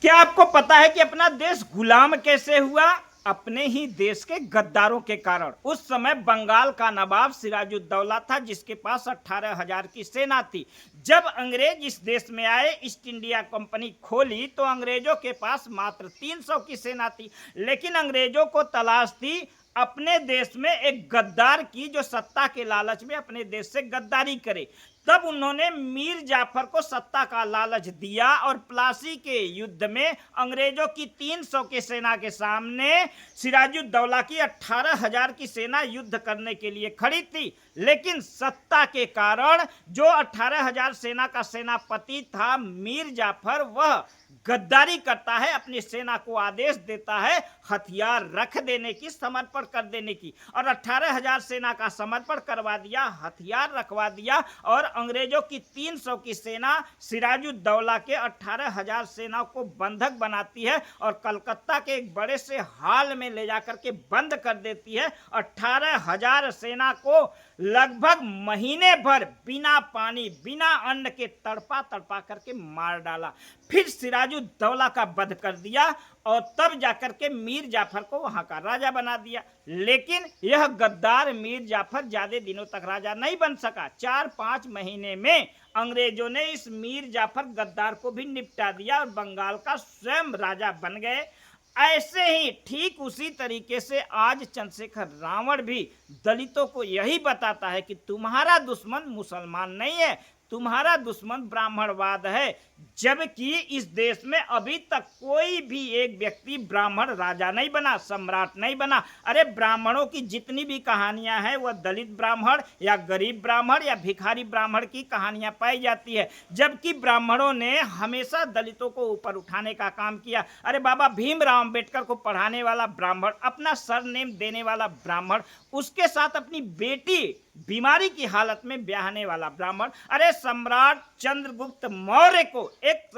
क्या आपको पता है कि अपना देश गुलाम कैसे हुआ? अपने ही देश के गद्दारों के कारण। उस समय बंगाल का नवाब सिराजुद्दौला था, जिसके पास 18,000 की सेना थी। जब अंग्रेज इस देश में आए, ईस्ट इंडिया कंपनी खोली, तो अंग्रेजों के पास मात्र 300 की सेना थी। लेकिन अंग्रेजों को तलाश थी अपने देश में एक गद्दार की, जो सत्ता के लालच में अपने देश से गद्दारी करे। तब उन्होंने मीर जाफर को सत्ता का लालच दिया और प्लासी के युद्ध में अंग्रेजों की 300 की सेना के सामने सिराजुद्दौला की 18,000 की सेना युद्ध करने के लिए खड़ी थी। लेकिन सत्ता के कारण जो 18,000 सेना का सेनापति था मीर जाफर, वह गद्दारी करता है, अपनी सेना को आदेश देता है हथियार रख देने की, समर्पण कर देने की, और 18,000 सेना का समर्पण करवा दिया, हथियार रखवा दिया। और अंग्रेजों की 300 की सेना सिराजुद्दौला के 18,000 सेना को बंधक बनाती है और कलकत्ता के एक बड़े से हाल में ले जाकर के बंद कर देती है। 18,000 सेना को लगभग महीने भर बिना पानी बिना अन्न के तड़पा तड़पा करके मार डाला। फिर सिराजुद्दौला का वध कर दिया और तब जाकर के मीर जाफर को वहां का राजा बना दिया। लेकिन यह गद्दार मीर जाफर ज्यादा दिनों तक राजा नहीं बन सका। 4-5 महीने में अंग्रेजों ने इस मीर जाफर गद्दार को भी निपटा दिया और बंगाल का स्वयं राजा बन गए। ऐसे ही ठीक उसी तरीके से आज चंद्रशेखर रावण भी दलितों को यही बताता है कि तुम्हारा दुश्मन मुसलमान नहीं है, तुम्हारा दुश्मन ब्राह्मणवाद है। जबकि इस देश में अभी तक कोई भी एक व्यक्ति ब्राह्मण राजा नहीं बना, सम्राट नहीं बना। अरे ब्राह्मणों की जितनी भी कहानियां हैं वह दलित ब्राह्मण या गरीब ब्राह्मण या भिखारी ब्राह्मण की कहानियां पाई जाती है। जबकि ब्राह्मणों ने हमेशा दलितों को ऊपर उठाने का काम किया। अरे बाबा भीमराव अंबेडकर को पढ़ाने वाला ब्राह्मण, अपना सरनेम देने वाला ब्राह्मण, उसके साथ अपनी बेटी बीमारी की हालत में ब्याहने वाला ब्राह्मण। अरे सम्राट चंद्रगुप्त मौर्य को एक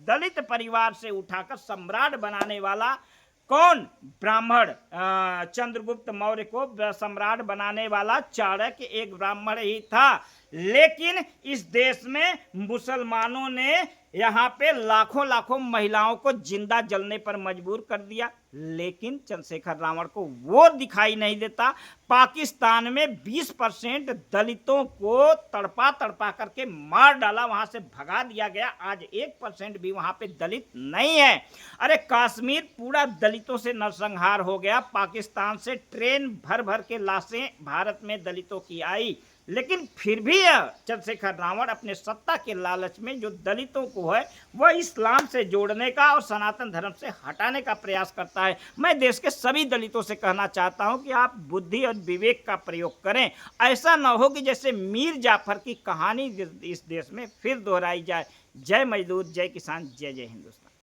दलित परिवार से उठाकर सम्राट बनाने वाला कौन? ब्राह्मण। चंद्रगुप्त मौर्य को सम्राट बनाने वाला चाणक्य एक ब्राह्मण ही था। लेकिन इस देश में मुसलमानों ने यहाँ पे लाखों लाखों महिलाओं को जिंदा जलने पर मजबूर कर दिया। लेकिन चंद्रशेखर रावण को वो दिखाई नहीं देता। पाकिस्तान में 20% दलितों को तड़पा तड़पा करके मार डाला, वहां से भगा दिया गया। आज 1% भी वहां पे दलित नहीं है। अरे कश्मीर पूरा दलितों से नरसंहार हो गया। पाकिस्तान से ट्रेन भर भर के लाशें भारत में दलितों की आई। लेकिन फिर भी चंद्रशेखर रावण अपने सत्ता के लालच में जो दलितों को है वह इस्लाम से जोड़ने का और सनातन धर्म से हटाने का प्रयास करता है। मैं देश के सभी दलितों से कहना चाहता हूं कि आप बुद्धि और विवेक का प्रयोग करें। ऐसा न हो कि जैसे मीर जाफर की कहानी इस देश में फिर दोहराई जाए। जय मजदूर, जय किसान, जय जय हिंदुस्तान।